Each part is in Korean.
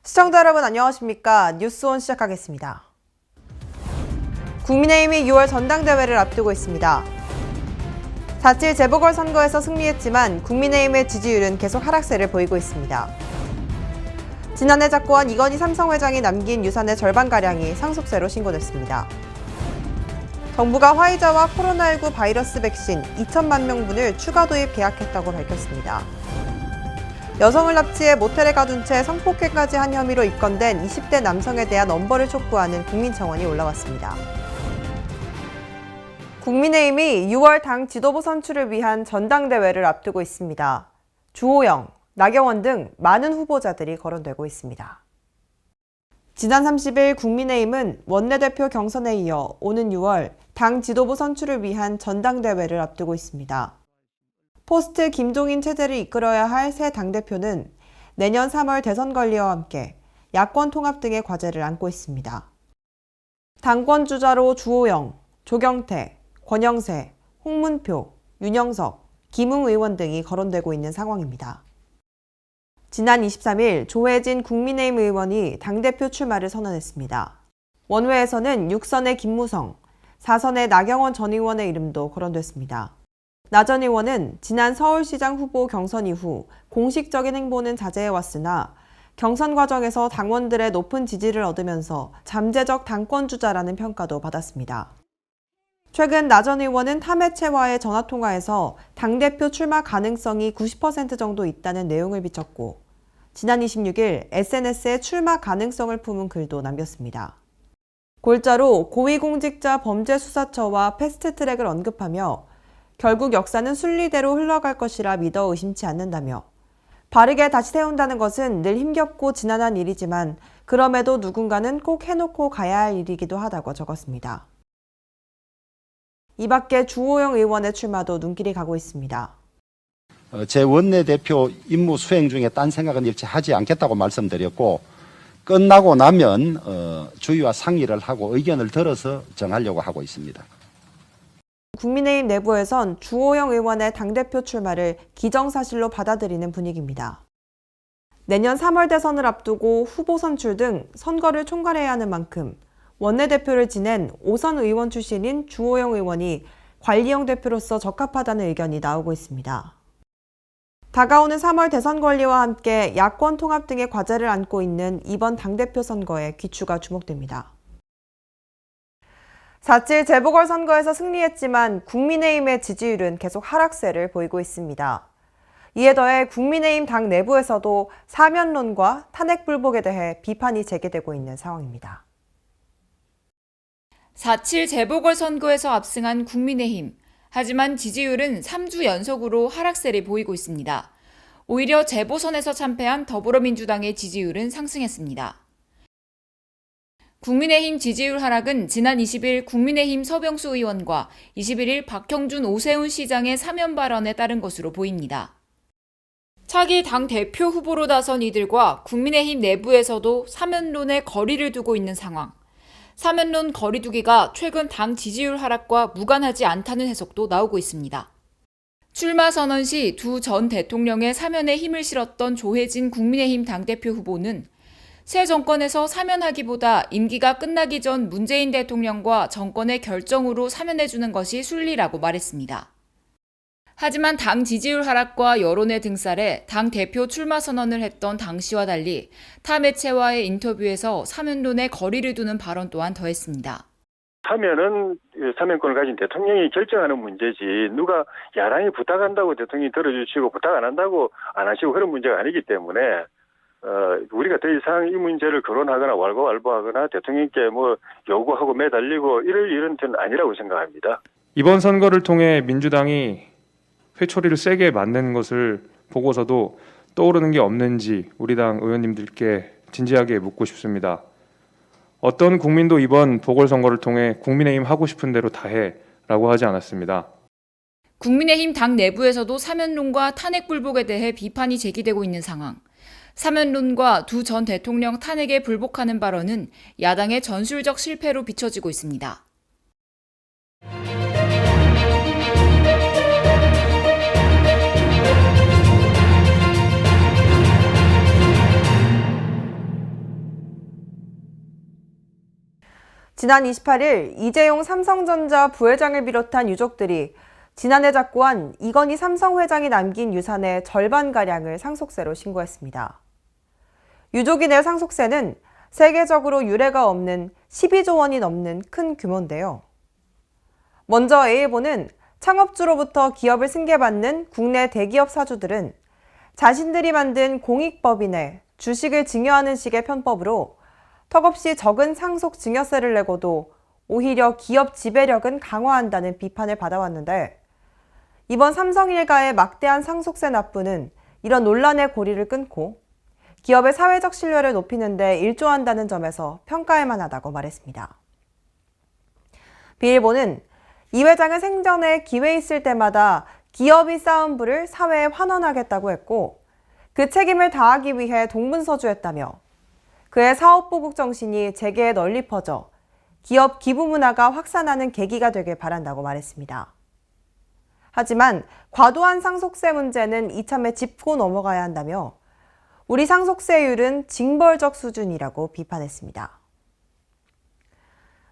시청자 여러분 안녕하십니까? 뉴스온 시작하겠습니다. 국민의힘이 6월 전당대회를 앞두고 있습니다. 4.7 재보궐선거에서 승리했지만 국민의힘의 지지율은 계속 하락세를 보이고 있습니다. 지난해 잡고한 이건희 삼성회장이 남긴 유산의 절반가량이 상속세로 신고됐습니다. 정부가 화이자와 코로나19 바이러스 백신 2천만 명분을 추가 도입 계약했다고 밝혔습니다. 여성을 납치해 모텔에 가둔 채 성폭행까지 한 혐의로 입건된 20대 남성에 대한 엄벌을 촉구하는 국민청원이 올라왔습니다. 국민의힘이 6월 당 지도부 선출을 위한 전당대회를 앞두고 있습니다. 주호영, 나경원 등 많은 후보자들이 거론되고 있습니다. 지난 30일 국민의힘은 원내대표 경선에 이어 오는 6월 당 지도부 선출을 위한 전당대회를 앞두고 있습니다. 포스트 김종인 체제를 이끌어야 할 새 당대표는 내년 3월 대선 관리와 함께 야권 통합 등의 과제를 안고 있습니다. 당권 주자로 주호영, 조경태, 권영세, 홍문표, 윤영석, 김웅 의원 등이 거론되고 있는 상황입니다. 지난 23일 조혜진 국민의힘 의원이 당대표 출마를 선언했습니다. 원외에서는 6선의 김무성, 4선의 나경원 전 의원의 이름도 거론됐습니다. 나 전 의원은 지난 서울시장 후보 경선 이후 공식적인 행보는 자제해왔으나 경선 과정에서 당원들의 높은 지지를 얻으면서 잠재적 당권주자라는 평가도 받았습니다. 최근 나 전 의원은 탐해체와의 전화통화에서 당대표 출마 가능성이 90% 정도 있다는 내용을 비췄고 지난 26일 SNS에 출마 가능성을 품은 글도 남겼습니다. 골자로 고위공직자 범죄수사처와 패스트트랙을 언급하며 결국 역사는 순리대로 흘러갈 것이라 믿어 의심치 않는다며 바르게 다시 세운다는 것은 늘 힘겹고 지난한 일이지만 그럼에도 누군가는 꼭 해놓고 가야 할 일이기도 하다고 적었습니다. 이 밖에 주호영 의원의 출마도 눈길이 가고 있습니다. 제 원내대표 임무 수행 중에 딴 생각은 일체 하지 않겠다고 말씀드렸고 끝나고 나면 주위와 상의를 하고 의견을 들어서 정하려고 하고 있습니다. 국민의힘 내부에선 주호영 의원의 당대표 출마를 기정사실로 받아들이는 분위기입니다. 내년 3월 대선을 앞두고 후보 선출 등 선거를 총괄해야 하는 만큼 원내대표를 지낸 5선 의원 출신인 주호영 의원이 관리형 대표로서 적합하다는 의견이 나오고 있습니다. 다가오는 3월 대선 관리와 함께 야권 통합 등의 과제를 안고 있는 이번 당대표 선거에 귀추가 주목됩니다. 4.7 재보궐선거에서 승리했지만 국민의힘의 지지율은 계속 하락세를 보이고 있습니다. 이에 더해 국민의힘 당 내부에서도 사면론과 탄핵 불복에 대해 비판이 제기되고 있는 상황입니다. 4.7 재보궐선거에서 압승한 국민의힘. 하지만 지지율은 3주 연속으로 하락세를 보이고 있습니다. 오히려 재보선에서 참패한 더불어민주당의 지지율은 상승했습니다. 국민의힘 지지율 하락은 지난 20일 국민의힘 서병수 의원과 21일 박형준 오세훈 시장의 사면 발언에 따른 것으로 보입니다. 차기 당 대표 후보로 나선 이들과 국민의힘 내부에서도 사면론에 거리를 두고 있는 상황. 사면론 거리두기가 최근 당 지지율 하락과 무관하지 않다는 해석도 나오고 있습니다. 출마 선언 시 두 전 대통령의 사면에 힘을 실었던 조혜진 국민의힘 당대표 후보는 새 정권에서 사면하기보다 임기가 끝나기 전 문재인 대통령과 정권의 결정으로 사면해주는 것이 순리라고 말했습니다. 하지만 당 지지율 하락과 여론의 등살에 당 대표 출마 선언을 했던 당시와 달리 타 매체와의 인터뷰에서 사면론에 거리를 두는 발언 또한 더했습니다. 사면은 사면권을 가진 대통령이 결정하는 문제지 누가 야당이 부탁한다고 대통령이 들어주시고 부탁 안 한다고 안 하시고 그런 문제가 아니기 때문에 우리가 더 이상 이 문제를 거론하거나 왈가왈부하거나 대통령께 뭐 요구하고 매달리고 이럴 일은 저는 아니라고 생각합니다. 이번 선거를 통해 민주당이 회초리를 세게 맞는 것을 보고서도 떠오르는 게 없는지 우리 당 의원님들께 진지하게 묻고 싶습니다. 어떤 국민도 이번 보궐선거를 통해 국민의힘 하고 싶은 대로 다 해라고 하지 않았습니다. 국민의힘 당 내부에서도 사면론과 탄핵 불복에 대해 비판이 제기되고 있는 상황. 사면론과 두 전 대통령 탄핵에 불복하는 발언은 야당의 전술적 실패로 비춰지고 있습니다. 지난 28일 이재용 삼성전자 부회장을 비롯한 유족들이 지난해 작고한 이건희 삼성 회장이 남긴 유산의 절반가량을 상속세로 신고했습니다. 유족이 낼 상속세는 세계적으로 유례가 없는 12조 원이 넘는 큰 규모인데요. 먼저 A일보는 창업주로부터 기업을 승계받는 국내 대기업 사주들은 자신들이 만든 공익법인에 주식을 증여하는 식의 편법으로 턱없이 적은 상속 증여세를 내고도 오히려 기업 지배력은 강화한다는 비판을 받아왔는데, 이번 삼성 일가의 막대한 상속세 납부는 이런 논란의 고리를 끊고 기업의 사회적 신뢰를 높이는 데 일조한다는 점에서 평가할 만하다고 말했습니다. B일보는 이 회장은 생전에 기회 있을 때마다 기업이 쌓은 부를 사회에 환원하겠다고 했고 그 책임을 다하기 위해 동분서주했다며 그의 사업보국 정신이 재계에 널리 퍼져 기업 기부 문화가 확산하는 계기가 되길 바란다고 말했습니다. 하지만 과도한 상속세 문제는 이참에 짚고 넘어가야 한다며 우리 상속세율은 징벌적 수준이라고 비판했습니다.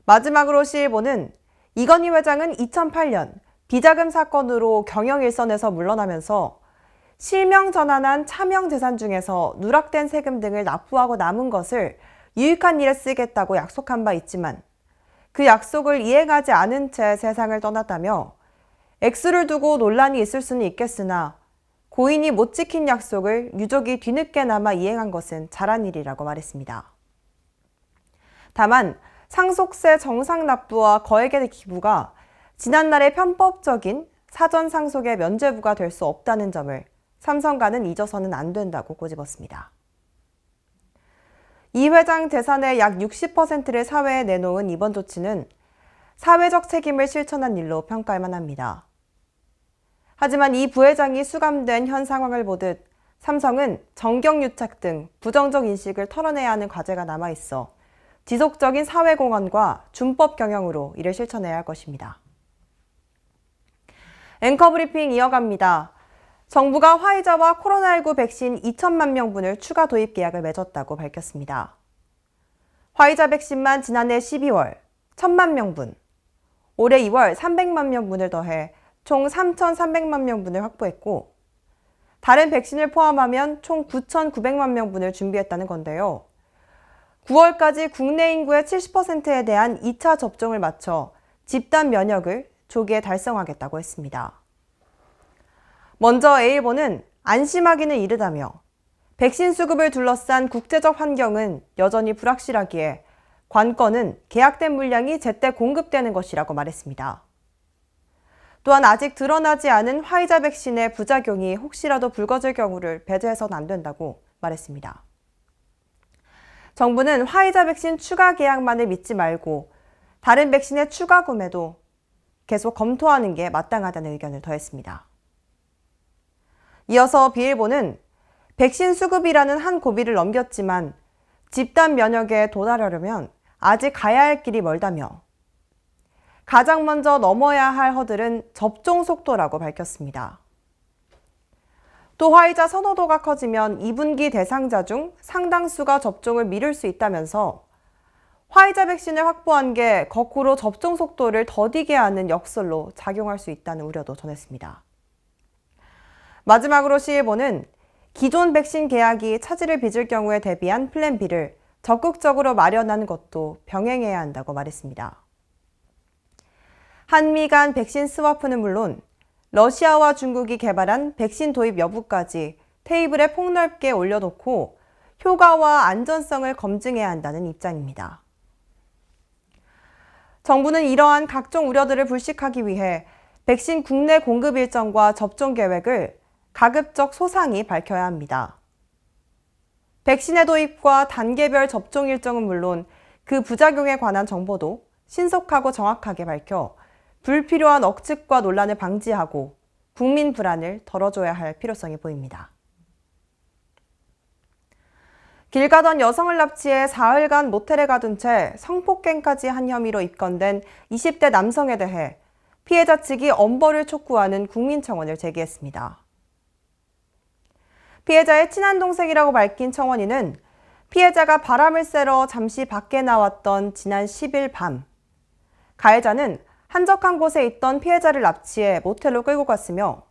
마지막으로 C일보는 이건희 회장은 2008년 비자금 사건으로 경영 일선에서 물러나면서 실명 전환한 차명 재산 중에서 누락된 세금 등을 납부하고 남은 것을 유익한 일에 쓰겠다고 약속한 바 있지만 그 약속을 이행하지 않은 채 세상을 떠났다며 액수를 두고 논란이 있을 수는 있겠으나 고인이 못 지킨 약속을 유족이 뒤늦게나마 이행한 것은 잘한 일이라고 말했습니다. 다만 상속세 정상 납부와 거액의 기부가 지난날의 편법적인 사전 상속의 면죄부가 될 수 없다는 점을 삼성가는 잊어서는 안 된다고 꼬집었습니다. 이 회장 재산의 약 60%를 사회에 내놓은 이번 조치는 사회적 책임을 실천한 일로 평가할 만합니다. 하지만 이 부회장이 수감된 현 상황을 보듯 삼성은 정경유착 등 부정적 인식을 털어내야 하는 과제가 남아있어 지속적인 사회공헌과 준법 경영으로 이를 실천해야 할 것입니다. 앵커브리핑 이어갑니다. 정부가 화이자와 코로나19 백신 2천만 명분을 추가 도입 계약을 맺었다고 밝혔습니다. 화이자 백신만 지난해 12월 1천만 명분, 올해 2월 300만 명분을 더해 총 3,300만 명분을 확보했고 다른 백신을 포함하면 총 9,900만 명분을 준비했다는 건데요. 9월까지 국내 인구의 70%에 대한 2차 접종을 마쳐 집단 면역을 조기에 달성하겠다고 했습니다. 먼저 A일보는 안심하기는 이르다며 백신 수급을 둘러싼 국제적 환경은 여전히 불확실하기에 관건은 계약된 물량이 제때 공급되는 것이라고 말했습니다. 또한 아직 드러나지 않은 화이자 백신의 부작용이 혹시라도 불거질 경우를 배제해서는 안 된다고 말했습니다. 정부는 화이자 백신 추가 계약만을 믿지 말고 다른 백신의 추가 구매도 계속 검토하는 게 마땅하다는 의견을 더했습니다. 이어서 B일보는 백신 수급이라는 한 고비를 넘겼지만 집단 면역에 도달하려면 아직 가야 할 길이 멀다며 가장 먼저 넘어야 할 허들은 접종 속도라고 밝혔습니다. 또 화이자 선호도가 커지면 2분기 대상자 중 상당수가 접종을 미룰 수 있다면서 화이자 백신을 확보한 게 거꾸로 접종 속도를 더디게 하는 역설로 작용할 수 있다는 우려도 전했습니다. 마지막으로 C일보는 기존 백신 계약이 차질을 빚을 경우에 대비한 플랜 B를 적극적으로 마련하는 것도 병행해야 한다고 말했습니다. 한미 간 백신 스와프는 물론 러시아와 중국이 개발한 백신 도입 여부까지 테이블에 폭넓게 올려놓고 효과와 안전성을 검증해야 한다는 입장입니다. 정부는 이러한 각종 우려들을 불식하기 위해 백신 국내 공급 일정과 접종 계획을 가급적 소상히 밝혀야 합니다. 백신의 도입과 단계별 접종 일정은 물론 그 부작용에 관한 정보도 신속하고 정확하게 밝혀 불필요한 억측과 논란을 방지하고 국민 불안을 덜어줘야 할 필요성이 보입니다. 길 가던 여성을 납치해 사흘간 모텔에 가둔 채 성폭행까지 한 혐의로 입건된 20대 남성에 대해 피해자 측이 엄벌을 촉구하는 국민청원을 제기했습니다. 피해자의 친한 동생이라고 밝힌 청원인은 피해자가 바람을 쐬러 잠시 밖에 나왔던 지난 10일 밤, 가해자는 한적한 곳에 있던 피해자를 납치해 모텔로 끌고 갔으며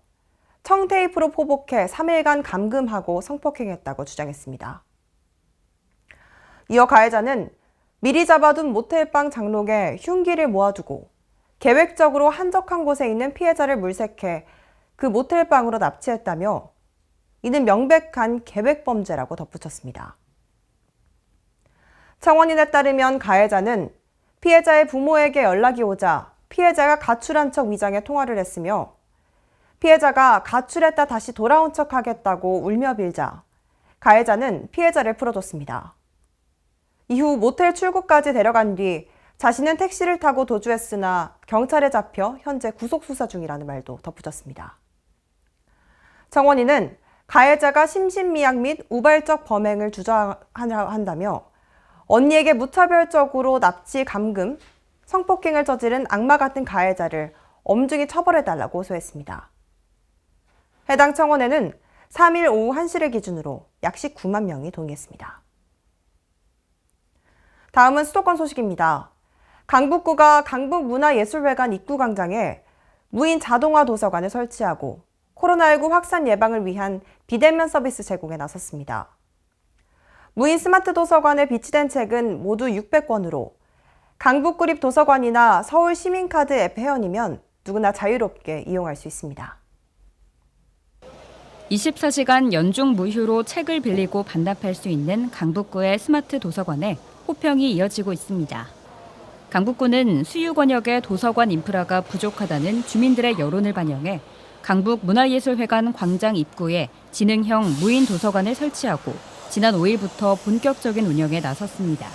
청테이프로 포복해 3일간 감금하고 성폭행했다고 주장했습니다. 이어 가해자는 미리 잡아둔 모텔방 장롱에 흉기를 모아두고 계획적으로 한적한 곳에 있는 피해자를 물색해 그 모텔방으로 납치했다며 이는 명백한 계획범죄라고 덧붙였습니다. 청원인에 따르면 가해자는 피해자의 부모에게 연락이 오자 피해자가 가출한 척 위장해 통화를 했으며 피해자가 가출했다 다시 돌아온 척 하겠다고 울며 빌자 가해자는 피해자를 풀어줬습니다. 이후 모텔 출구까지 데려간 뒤 자신은 택시를 타고 도주했으나 경찰에 잡혀 현재 구속 수사 중이라는 말도 덧붙였습니다. 청원인은 가해자가 심신미약 및 우발적 범행을 주장한다며 언니에게 무차별적으로 납치, 감금, 성폭행을 저지른 악마 같은 가해자를 엄중히 처벌해달라고 호소했습니다. 해당 청원에는 3일 오후 1시를 기준으로 약 19만 명이 동의했습니다. 다음은 수도권 소식입니다. 강북구가 강북문화예술회관 입구 광장에 무인 자동화 도서관을 설치하고 코로나19 확산 예방을 위한 비대면 서비스 제공에 나섰습니다. 무인 스마트 도서관에 비치된 책은 모두 600권으로 강북구립 도서관이나 서울 시민카드 앱 회원이면 누구나 자유롭게 이용할 수 있습니다. 24시간 연중 무휴로 책을 빌리고 반납할 수 있는 강북구의 스마트 도서관에 호평이 이어지고 있습니다. 강북구는 수유 권역의 도서관 인프라가 부족하다는 주민들의 여론을 반영해 강북문화예술회관 광장 입구에 지능형 무인 도서관을 설치하고 지난 5일부터 본격적인 운영에 나섰습니다.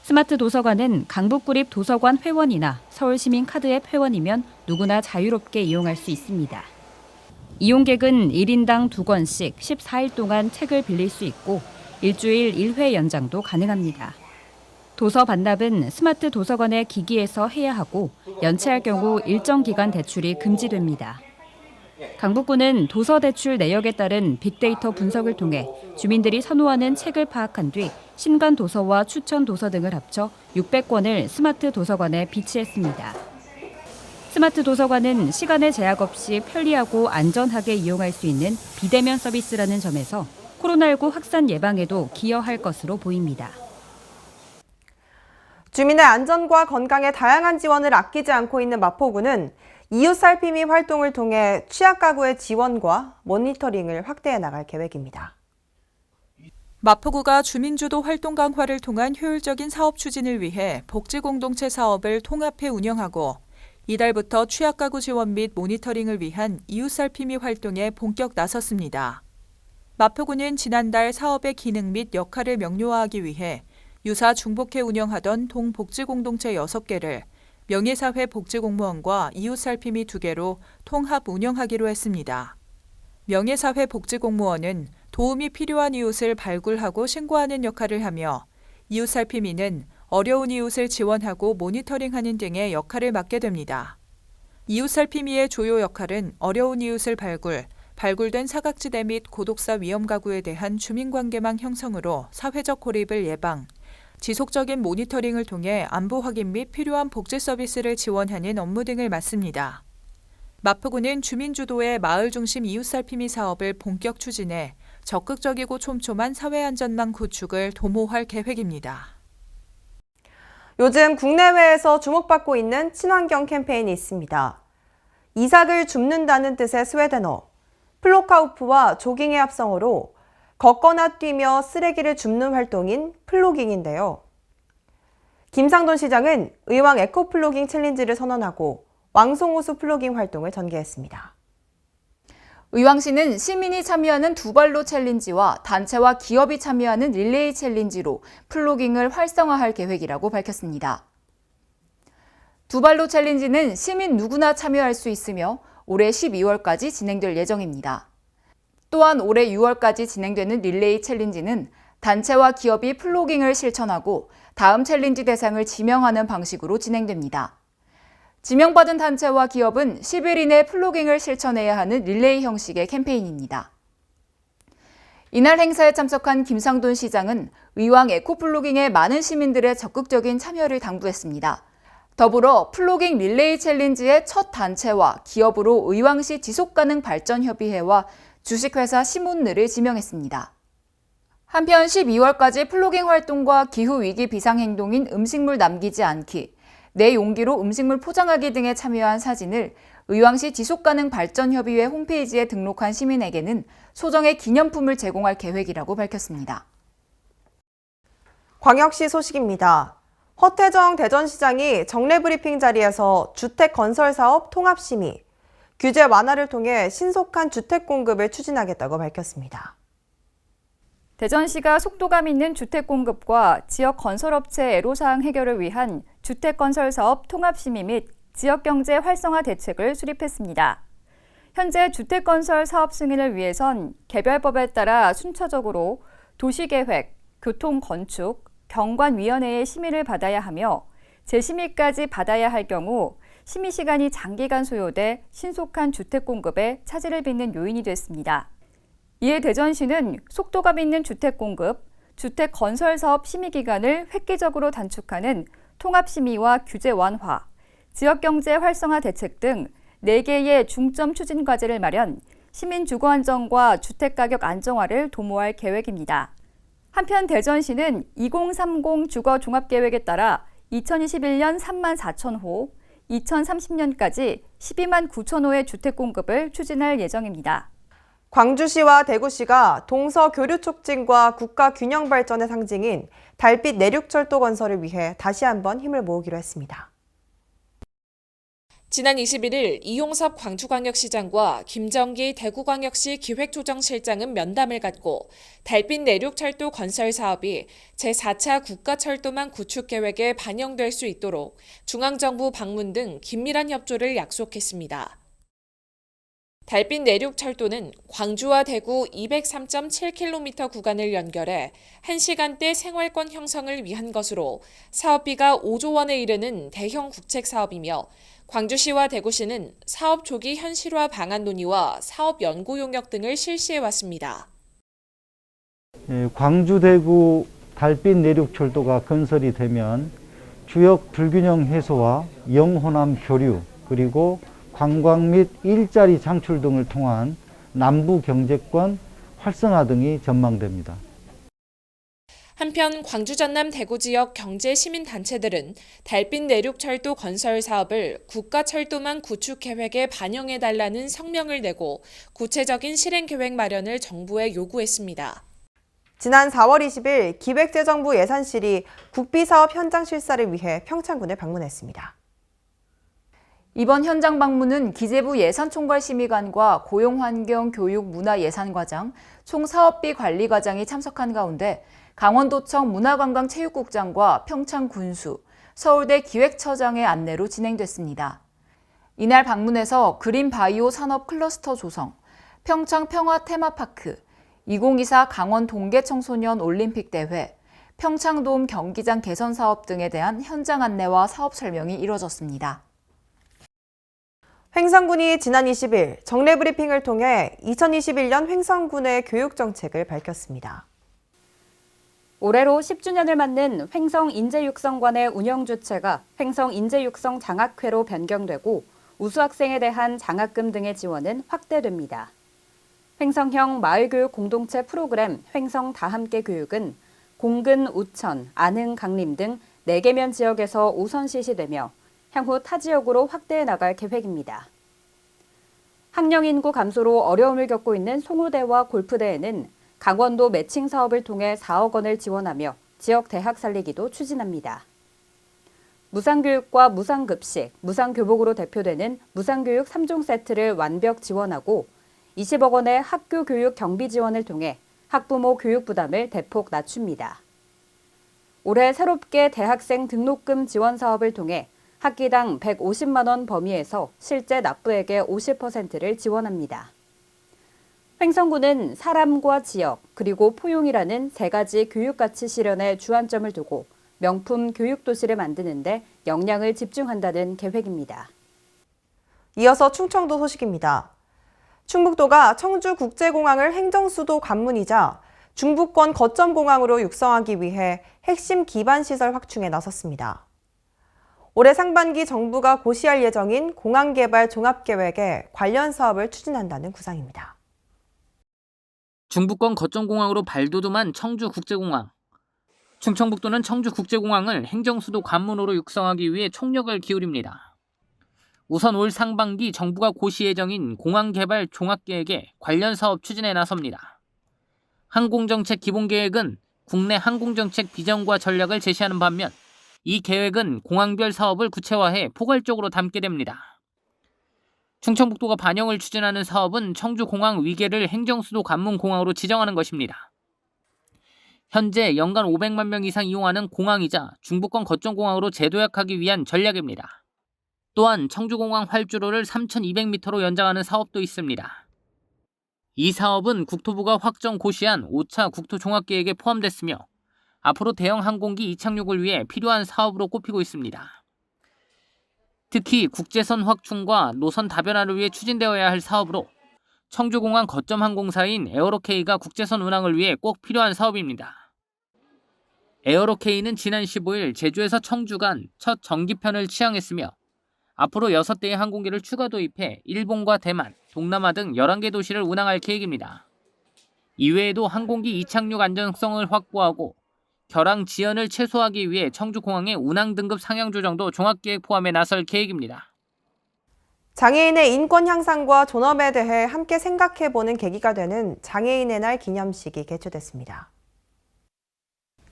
스마트 도서관은 강북구립 도서관 회원이나 서울시민 카드앱 회원이면 누구나 자유롭게 이용할 수 있습니다. 이용객은 1인당 2권씩 14일 동안 책을 빌릴 수 있고 일주일 1회 연장도 가능합니다. 도서 반납은 스마트 도서관의 기기에서 해야 하고 연체할 경우 일정 기간 대출이 금지됩니다. 강북구는 도서 대출 내역에 따른 빅데이터 분석을 통해 주민들이 선호하는 책을 파악한 뒤 신간 도서와 추천 도서 등을 합쳐 600권을 스마트 도서관에 비치했습니다. 스마트 도서관은 시간의 제약 없이 편리하고 안전하게 이용할 수 있는 비대면 서비스라는 점에서 코로나19 확산 예방에도 기여할 것으로 보입니다. 주민의 안전과 건강에 다양한 지원을 아끼지 않고 있는 마포구는 이웃살피미 활동을 통해 취약가구의 지원과 모니터링을 확대해 나갈 계획입니다. 마포구가 주민주도 활동 강화를 통한 효율적인 사업 추진을 위해 복지공동체 사업을 통합해 운영하고 이달부터 취약가구 지원 및 모니터링을 위한 이웃살피미 활동에 본격 나섰습니다. 마포구는 지난달 사업의 기능 및 역할을 명료화하기 위해 유사 중복해 운영하던 동복지공동체 6개를 명예사회 복지공무원과 이웃살피미 2개로 통합 운영하기로 했습니다. 명예사회 복지공무원은 도움이 필요한 이웃을 발굴하고 신고하는 역할을 하며 이웃살피미는 어려운 이웃을 지원하고 모니터링하는 등의 역할을 맡게 됩니다. 이웃살피미의 주요 역할은 어려운 이웃을 발굴된 사각지대 및 고독사 위험 가구에 대한 주민관계망 형성으로 사회적 고립을 예방, 지속적인 모니터링을 통해 안부 확인 및 필요한 복지 서비스를 지원하는 업무 등을 맡습니다. 마포구는 주민주도의 마을 중심 이웃살피미 사업을 본격 추진해 적극적이고 촘촘한 사회안전망 구축을 도모할 계획입니다. 요즘 국내외에서 주목받고 있는 친환경 캠페인이 있습니다. 이삭을 줍는다는 뜻의 스웨덴어, 플로카우프와 조깅의 합성어로 걷거나 뛰며 쓰레기를 줍는 활동인 플로깅인데요. 김상돈 시장은 의왕 에코플로깅 챌린지를 선언하고 왕송호수 플로깅 활동을 전개했습니다. 의왕시는 시민이 참여하는 두발로 챌린지와 단체와 기업이 참여하는 릴레이 챌린지로 플로깅을 활성화할 계획이라고 밝혔습니다. 두발로 챌린지는 시민 누구나 참여할 수 있으며 올해 12월까지 진행될 예정입니다. 또한 올해 6월까지 진행되는 릴레이 챌린지는 단체와 기업이 플로깅을 실천하고 다음 챌린지 대상을 지명하는 방식으로 진행됩니다. 지명받은 단체와 기업은 10일 이내 플로깅을 실천해야 하는 릴레이 형식의 캠페인입니다. 이날 행사에 참석한 김상돈 시장은 의왕 에코플로깅에 많은 시민들의 적극적인 참여를 당부했습니다. 더불어 플로깅 릴레이 챌린지의 첫 단체와 기업으로 의왕시 지속가능발전협의회와 주식회사 시몬느를 지명했습니다. 한편 12월까지 플로깅 활동과 기후위기 비상행동인 음식물 남기지 않기, 내 용기로 음식물 포장하기 등에 참여한 사진을 의왕시 지속가능발전협의회 홈페이지에 등록한 시민에게는 소정의 기념품을 제공할 계획이라고 밝혔습니다. 광역시 소식입니다. 허태정 대전시장이 정례브리핑 자리에서 주택건설사업 통합심의, 규제 완화를 통해 신속한 주택 공급을 추진하겠다고 밝혔습니다. 대전시가 속도감 있는 주택 공급과 지역 건설업체 애로사항 해결을 위한 주택건설사업 통합심의 및 지역경제 활성화 대책을 수립했습니다. 현재 주택건설 사업 승인을 위해선 개별법에 따라 순차적으로 도시계획, 교통건축, 경관위원회의 심의를 받아야 하며 재심의까지 받아야 할 경우 심의 시간이 장기간 소요돼 신속한 주택 공급에 차질을 빚는 요인이 됐습니다. 이에 대전시는 속도감 있는 주택 공급, 주택 건설 사업 심의 기간을 획기적으로 단축하는 통합심의와 규제 완화, 지역경제 활성화 대책 등 4개의 중점 추진 과제를 마련, 시민 주거 안정과 주택가격 안정화를 도모할 계획입니다. 한편 대전시는 2030 주거 종합계획에 따라 2021년 3만 4천 호, 2030년까지 12만 9천 호의 주택 공급을 추진할 예정입니다. 광주시와 대구시가 동서 교류 촉진과 국가 균형 발전의 상징인 달빛 내륙철도 건설을 위해 다시 한번 힘을 모으기로 했습니다. 지난 21일 이용섭 광주광역시장과 김정기 대구광역시 기획조정실장은 면담을 갖고 달빛 내륙철도 건설 사업이 제4차 국가철도망 구축 계획에 반영될 수 있도록 중앙정부 방문 등 긴밀한 협조를 약속했습니다. 달빛 내륙철도는 광주와 대구 203.7km 구간을 연결해 1시간대 생활권 형성을 위한 것으로 사업비가 5조 원에 이르는 대형 국책 사업이며 광주시와 대구시는 사업 조기 현실화 방안 논의와 사업 연구 용역 등을 실시해왔습니다. 광주 대구 달빛 내륙철도가 건설이 되면 주역 불균형 해소와 영호남 교류 그리고 관광 및 일자리 창출 등을 통한 남부 경제권 활성화 등이 전망됩니다. 한편 광주 전남 대구 지역 경제 시민단체들은 달빛 내륙철도 건설 사업을 국가철도망 구축 계획에 반영해달라는 성명을 내고 구체적인 실행 계획 마련을 정부에 요구했습니다. 지난 4월 20일 기획재정부 예산실이 국비사업 현장 실사를 위해 평창군을 방문했습니다. 이번 현장 방문은 기재부 예산총괄심의관과 고용환경교육문화예산과장, 총 사업비 관리과장이 참석한 가운데 강원도청 문화관광체육국장과 평창군수, 서울대 기획처장의 안내로 진행됐습니다. 이날 방문에서 그린바이오 산업 클러스터 조성, 평창 평화 테마파크, 2024 강원 동계 청소년 올림픽 대회, 평창돔 경기장 개선 사업 등에 대한 현장 안내와 사업 설명이 이뤄졌습니다. 횡성군이 지난 20일 정례브리핑을 통해 2021년 횡성군의 교육정책을 밝혔습니다. 올해로 10주년을 맞는 횡성인재육성관의 운영 주체가 횡성인재육성 장학회로 변경되고 우수학생에 대한 장학금 등의 지원은 확대됩니다. 횡성형 마을교육 공동체 프로그램 횡성 다함께 교육은 공근, 우천, 안흥, 강림 등 4개면 지역에서 우선 실시되며 향후 타 지역으로 확대해 나갈 계획입니다. 학령 인구 감소로 어려움을 겪고 있는 송우대와 골프대에는 강원도 매칭 사업을 통해 4억 원을 지원하며 지역 대학 살리기도 추진합니다. 무상교육과 무상급식, 무상교복으로 대표되는 무상교육 3종 세트를 완벽 지원하고 20억 원의 학교 교육 경비 지원을 통해 학부모 교육 부담을 대폭 낮춥니다. 올해 새롭게 대학생 등록금 지원 사업을 통해 학기당 150만 원 범위에서 실제 납부액의 50%를 지원합니다. 횡성군은 사람과 지역, 그리고 포용이라는 3가지 교육가치 실현에 주안점을 두고 명품 교육도시를 만드는 데 역량을 집중한다는 계획입니다. 이어서 충청도 소식입니다. 충북도가 청주국제공항을 행정수도 관문이자 중부권 거점공항으로 육성하기 위해 핵심 기반시설 확충에 나섰습니다. 올해 상반기 정부가 고시할 예정인 공항개발 종합계획에 관련 사업을 추진한다는 구상입니다. 중부권 거점공항으로 발돋움한 청주국제공항. 충청북도는 청주국제공항을 행정수도 관문으로 육성하기 위해 총력을 기울입니다. 우선 올 상반기 정부가 고시 예정인 공항개발 종합계획에 관련 사업 추진에 나섭니다. 항공정책 기본계획은 국내 항공정책 비전과 전략을 제시하는 반면 이 계획은 공항별 사업을 구체화해 포괄적으로 담게 됩니다. 충청북도가 반영을 추진하는 사업은 청주공항 위계를 행정수도 관문공항으로 지정하는 것입니다. 현재 연간 500만 명 이상 이용하는 공항이자 중부권 거점공항으로 재도약하기 위한 전략입니다. 또한 청주공항 활주로를 3,200m로 연장하는 사업도 있습니다. 이 사업은 국토부가 확정 고시한 5차 국토종합계획에 포함됐으며 앞으로 대형 항공기 이착륙을 위해 필요한 사업으로 꼽히고 있습니다. 특히 국제선 확충과 노선 다변화를 위해 추진되어야 할 사업으로 청주공항 거점 항공사인 에어로케이가 국제선 운항을 위해 꼭 필요한 사업입니다. 에어로케이는 지난 15일 제주에서 청주 간 첫 정기편을 취항했으며 앞으로 6대의 항공기를 추가 도입해 일본과 대만, 동남아 등 11개 도시를 운항할 계획입니다. 이외에도 항공기 이착륙 안전성을 확보하고 결항 지연을 최소화하기 위해 청주공항의 운항 등급 상향 조정도 종합계획 포함에 나설 계획입니다. 장애인의 인권 향상과 존엄에 대해 함께 생각해보는 계기가 되는 장애인의 날 기념식이 개최됐습니다.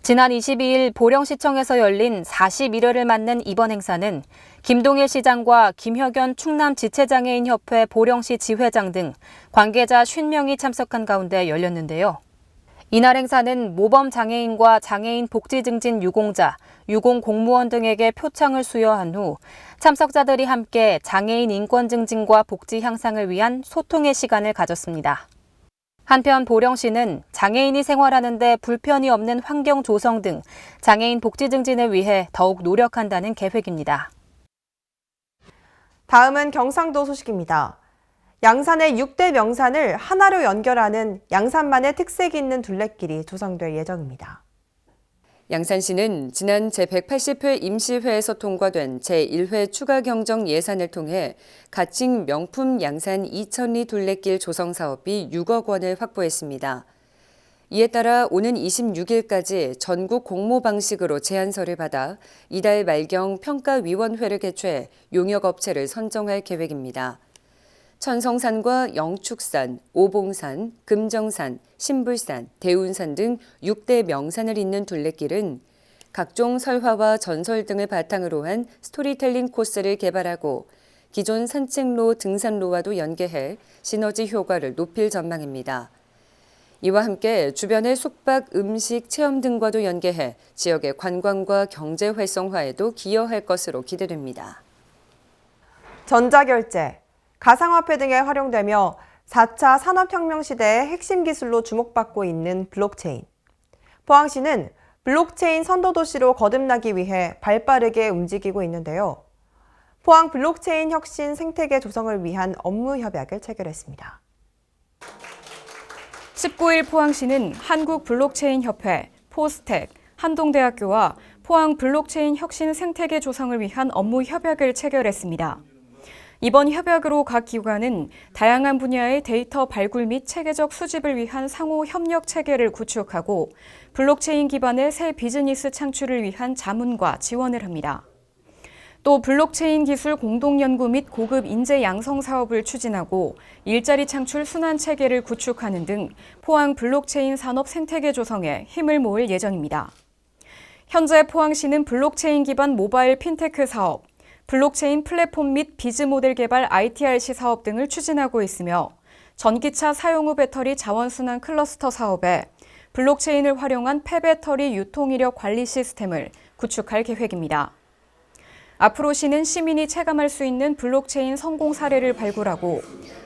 지난 22일 보령시청에서 열린 41회를 맞는 이번 행사는 김동일 시장과 김혁연 충남지체장애인협회 보령시 지회장 등 관계자 50명이 참석한 가운데 열렸는데요. 이날 행사는 모범 장애인과 장애인 복지 증진 유공자, 유공 공무원 등에게 표창을 수여한 후 참석자들이 함께 장애인 인권 증진과 복지 향상을 위한 소통의 시간을 가졌습니다. 한편 보령시는 장애인이 생활하는 데 불편이 없는 환경 조성 등 장애인 복지 증진을 위해 더욱 노력한다는 계획입니다. 다음은 경상도 소식입니다. 양산의 6대 명산을 하나로 연결하는 양산만의 특색이 있는 둘레길이 조성될 예정입니다. 양산시는 지난 제180회 임시회에서 통과된 제1회 추가 경정 예산을 통해 가칭 명품 양산 2000리 둘레길 조성 사업이 6억 원을 확보했습니다. 이에 따라 오는 26일까지 전국 공모 방식으로 제안서를 받아 이달 말경 평가위원회를 개최해 용역업체를 선정할 계획입니다. 천성산과 영축산, 오봉산, 금정산, 신불산, 대운산 등 6대 명산을 잇는 둘레길은 각종 설화와 전설 등을 바탕으로 한 스토리텔링 코스를 개발하고 기존 산책로, 등산로와도 연계해 시너지 효과를 높일 전망입니다. 이와 함께 주변의 숙박, 음식, 체험 등과도 연계해 지역의 관광과 경제 활성화에도 기여할 것으로 기대됩니다. 전자결제, 가상화폐 등에 활용되며 4차 산업혁명 시대의 핵심 기술로 주목받고 있는 블록체인. 포항시는 블록체인 선도도시로 거듭나기 위해 발빠르게 움직이고 있는데요. 포항 블록체인 혁신 생태계 조성을 위한 업무 협약을 체결했습니다. 19일 포항시는 한국블록체인협회, 포스텍, 한동대학교와 포항 블록체인 혁신 생태계 조성을 위한 업무 협약을 체결했습니다. 이번 협약으로 각 기관은 다양한 분야의 데이터 발굴 및 체계적 수집을 위한 상호 협력 체계를 구축하고 블록체인 기반의 새 비즈니스 창출을 위한 자문과 지원을 합니다. 또 블록체인 기술 공동 연구 및 고급 인재 양성 사업을 추진하고 일자리 창출 순환 체계를 구축하는 등 포항 블록체인 산업 생태계 조성에 힘을 모을 예정입니다. 현재 포항시는 블록체인 기반 모바일 핀테크 사업, 블록체인 플랫폼 및 비즈모델 개발 ITRC 사업 등을 추진하고 있으며 전기차 사용 후 배터리 자원순환 클러스터 사업에 블록체인을 활용한 폐배터리 유통이력 관리 시스템을 구축할 계획입니다. 앞으로 시는 시민이 체감할 수 있는 블록체인 성공 사례를 발굴하고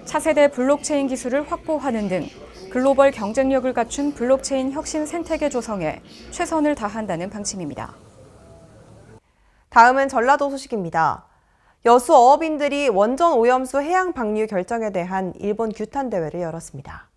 차세대 블록체인 기술을 확보하는 등 글로벌 경쟁력을 갖춘 블록체인 혁신 생태계 조성에 최선을 다한다는 방침입니다. 다음은 전라도 소식입니다. 여수 어업인들이 원전 오염수 해양 방류 결정에 대한 일본 규탄 대회를 열었습니다.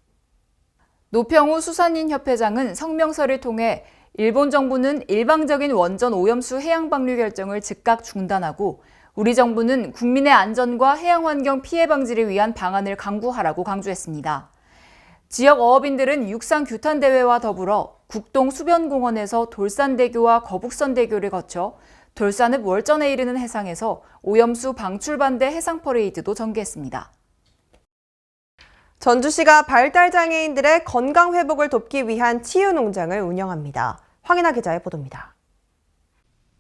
노평우 수산인협회장은 성명서를 통해 일본 정부는 일방적인 원전 오염수 해양 방류 결정을 즉각 중단하고 우리 정부는 국민의 안전과 해양환경 피해 방지를 위한 방안을 강구하라고 강조했습니다. 지역 어업인들은 육상 규탄 대회와 더불어 국동 수변공원에서 돌산대교와 거북선대교를 거쳐 돌산읍 월전에 이르는 해상에서 오염수 방출 반대 해상 퍼레이드도 전개했습니다. 전주시가 발달장애인들의 건강 회복을 돕기 위한 치유농장을 운영합니다. 황인아 기자의 보도입니다.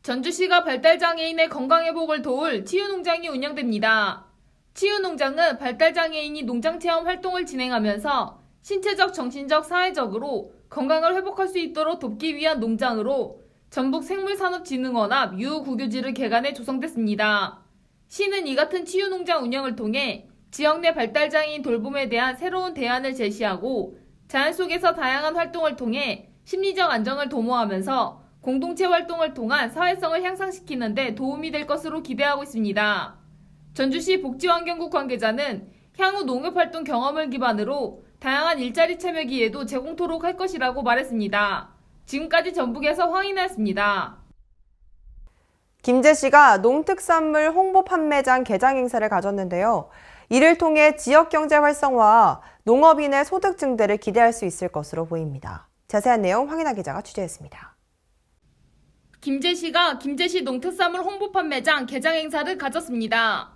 전주시가 발달장애인의 건강회복을 도울 치유농장이 운영됩니다. 치유농장은 발달장애인이 농장체험 활동을 진행하면서 신체적, 정신적, 사회적으로 건강을 회복할 수 있도록 돕기 위한 농장으로 전북생물산업진흥원합 유구교지를 개관해 조성됐습니다. 시는 이 같은 치유농장 운영을 통해 지역 내 발달장애인 돌봄에 대한 새로운 대안을 제시하고 자연 속에서 다양한 활동을 통해 심리적 안정을 도모하면서 공동체 활동을 통한 사회성을 향상시키는 데 도움이 될 것으로 기대하고 있습니다. 전주시 복지환경국 관계자는 향후 농업활동 경험을 기반으로 다양한 일자리 참여 기회도 제공토록 할 것이라고 말했습니다. 지금까지 전북에서 황인아였습니다. 김제시가 농특산물 홍보 판매장 개장 행사를 가졌는데요. 이를 통해 지역경제 활성화와 농업인의 소득 증대를 기대할 수 있을 것으로 보입니다. 자세한 내용 황인아 기자가 취재했습니다. 김제시가 김제시 농특산물 홍보 판매장 개장 행사를 가졌습니다.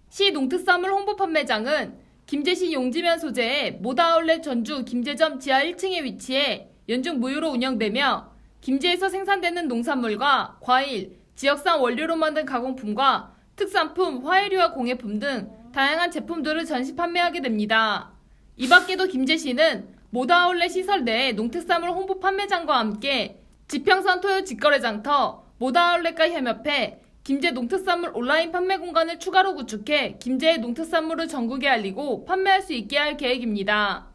시 농특산물 홍보 판매장은 김제시 용지면 소재의 모다아울렛 전주 김제점 지하 1층에 위치해 연중 무휴로 운영되며 김제에서 생산되는 농산물과 과일, 지역산 원료로 만든 가공품과 특산품, 화해류와 공예품 등 다양한 제품들을 전시 판매하게 됩니다. 이 밖에도 김제시는 모다아울렛 시설 내에 농특산물 홍보 판매장과 함께 지평선 토요 직거래장터, 모다아울렛과 협업해 김제 농특산물 온라인 판매 공간을 추가로 구축해 김제의 농특산물을 전국에 알리고 판매할 수 있게 할 계획입니다.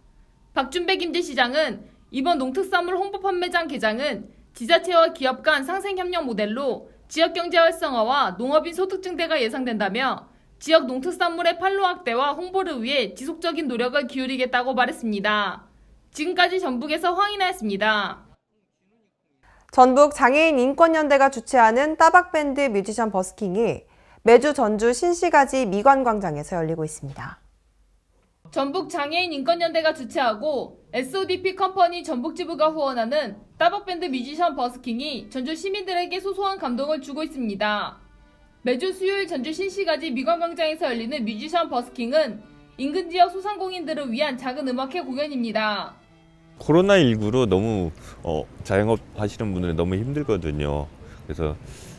박준배 김제시장은 이번 농특산물 홍보 판매장 개장은 지자체와 기업 간 상생협력 모델로 지역경제 활성화와 농업인 소득 증대가 예상된다며 지역 농특산물의 판로 확대와 홍보를 위해 지속적인 노력을 기울이겠다고 말했습니다. 지금까지 전북에서 황인아였습니다. 전북 장애인 인권연대가 주최하는 따박밴드 뮤지션 버스킹이 매주 전주 신시가지 미관광장에서 열리고 있습니다. 전북 장애인 인권연대가 주최하고 SODP 컴퍼니 전북지부가 후원하는 따박밴드 뮤지션 버스킹이 전주 시민들에게 소소한 감동을 주고 있습니다. 매주 수요일 전주 신시가지 미관광장에서 열리는 뮤지션 버스킹은 인근 지역 소상공인들을 위한 작은 음악회 공연입니다. 코로나19로 너무 자영업 하시는 분들이 너무 힘들거든요. 그래서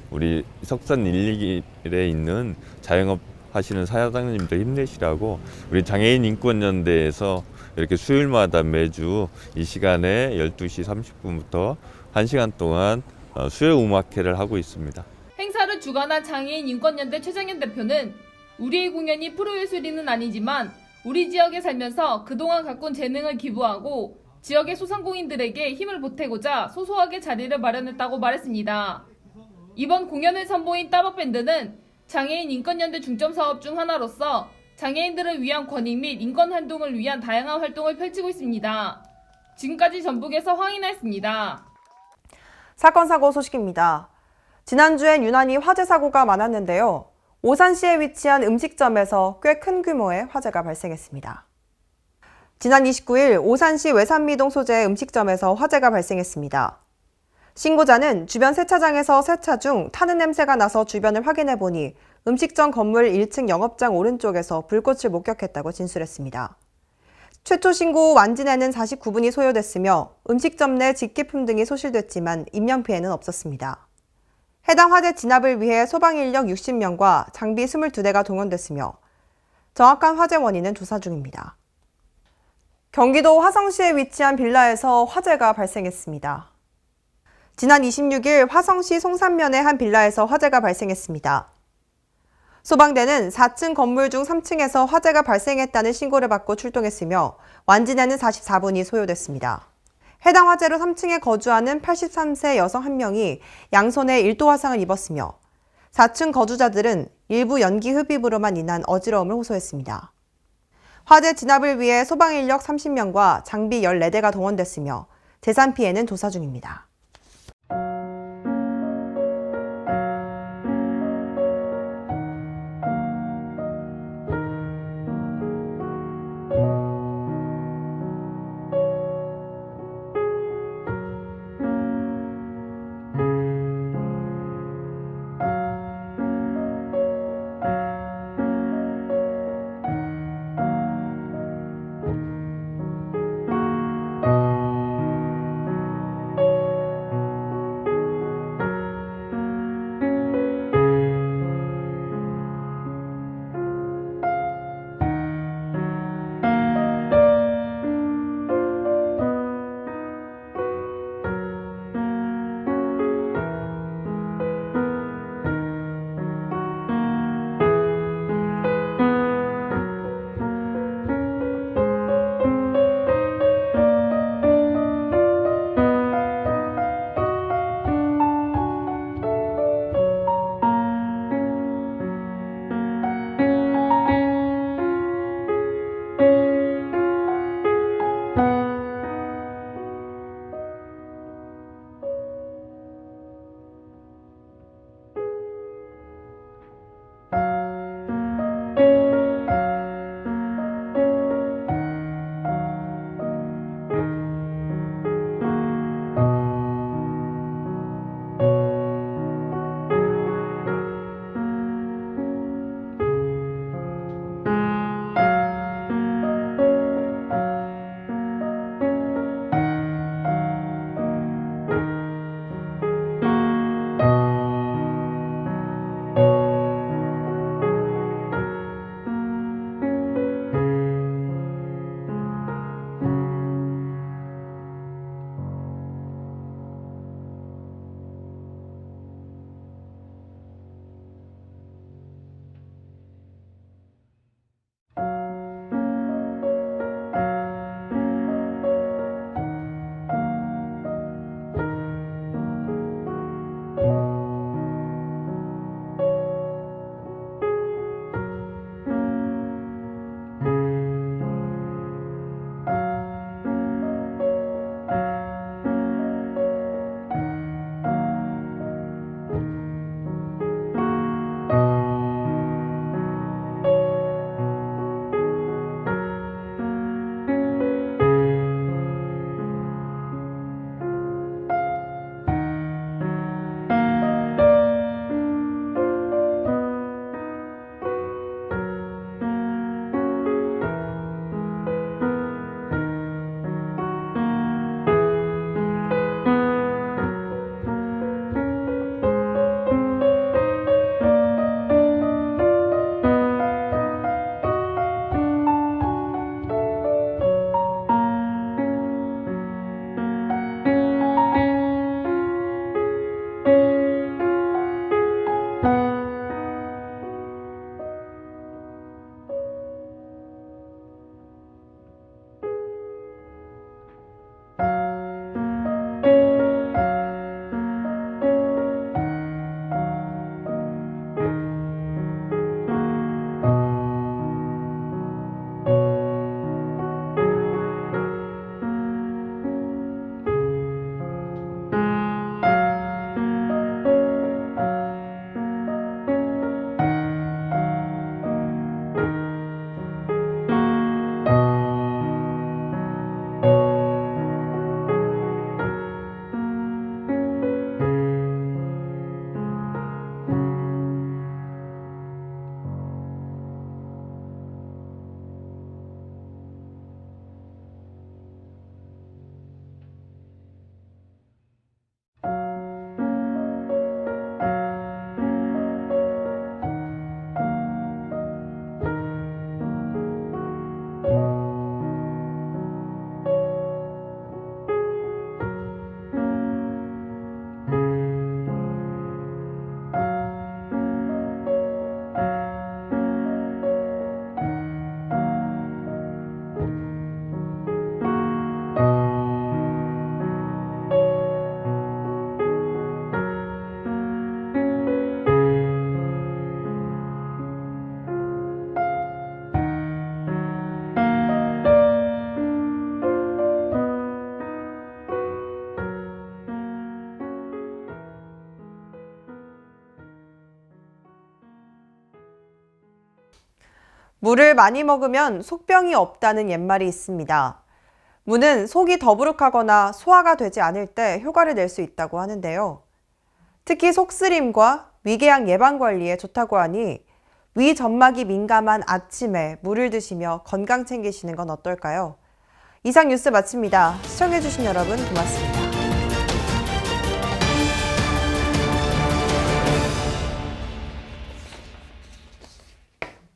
우리 석산 1, 2길에 있는 자영업 하시는 사장님도 힘내시라고 우리 장애인 인권연대에서 이렇게 수요일마다 매주 이 시간에 12시 30분부터 1시간 동안 수요 음악회를 하고 있습니다. 행사를 주관한 장애인 인권연대 최정현 대표는 우리의 공연이 프로예술인은 아니지만 우리 지역에 살면서 그동안 가꾼 재능을 기부하고 지역의 소상공인들에게 힘을 보태고자 소소하게 자리를 마련했다고 말했습니다. 이번 공연을 선보인 따박밴드는 장애인 인권연대 중점 사업 중 하나로서 장애인들을 위한 권익 및 인권 활동을 위한 다양한 활동을 펼치고 있습니다. 지금까지 전북에서 황인아였습니다. 사건 사고 소식입니다. 지난주엔 유난히 화재 사고가 많았는데요. 오산시에 위치한 음식점에서 꽤 큰 규모의 화재가 발생했습니다. 지난 29일 오산시 외산미동 소재의 음식점에서 화재가 발생했습니다. 신고자는 주변 세차장에서 세차 중 타는 냄새가 나서 주변을 확인해 보니 음식점 건물 1층 영업장 오른쪽에서 불꽃을 목격했다고 진술했습니다. 최초 신고 후 완진에는 49분이 소요됐으며 음식점 내 직기품 등이 소실됐지만 인명피해는 없었습니다. 해당 화재 진압을 위해 소방인력 60명과 장비 22대가 동원됐으며 정확한 화재 원인은 조사 중입니다. 경기도 화성시에 위치한 빌라에서 화재가 발생했습니다. 지난 26일 화성시 송산면의 한 빌라에서 화재가 발생했습니다. 소방대는 4층 건물 중 3층에서 화재가 발생했다는 신고를 받고 출동했으며 완진에는 44분이 소요됐습니다. 해당 화재로 3층에 거주하는 83세 여성 1명이 양손에 1도 화상을 입었으며 4층 거주자들은 일부 연기 흡입으로만 인한 어지러움을 호소했습니다. 화재 진압을 위해 소방 인력 30명과 장비 14대가 동원됐으며 재산 피해는 조사 중입니다. 물을 많이 먹으면 속병이 없다는 옛말이 있습니다. 무는 속이 더부룩하거나 소화가 되지 않을 때 효과를 낼 수 있다고 하는데요. 특히 속쓰림과 위궤양 예방 관리에 좋다고 하니 위 점막이 민감한 아침에 물을 드시며 건강 챙기시는 건 어떨까요? 이상 뉴스 마칩니다. 시청해주신 여러분 고맙습니다.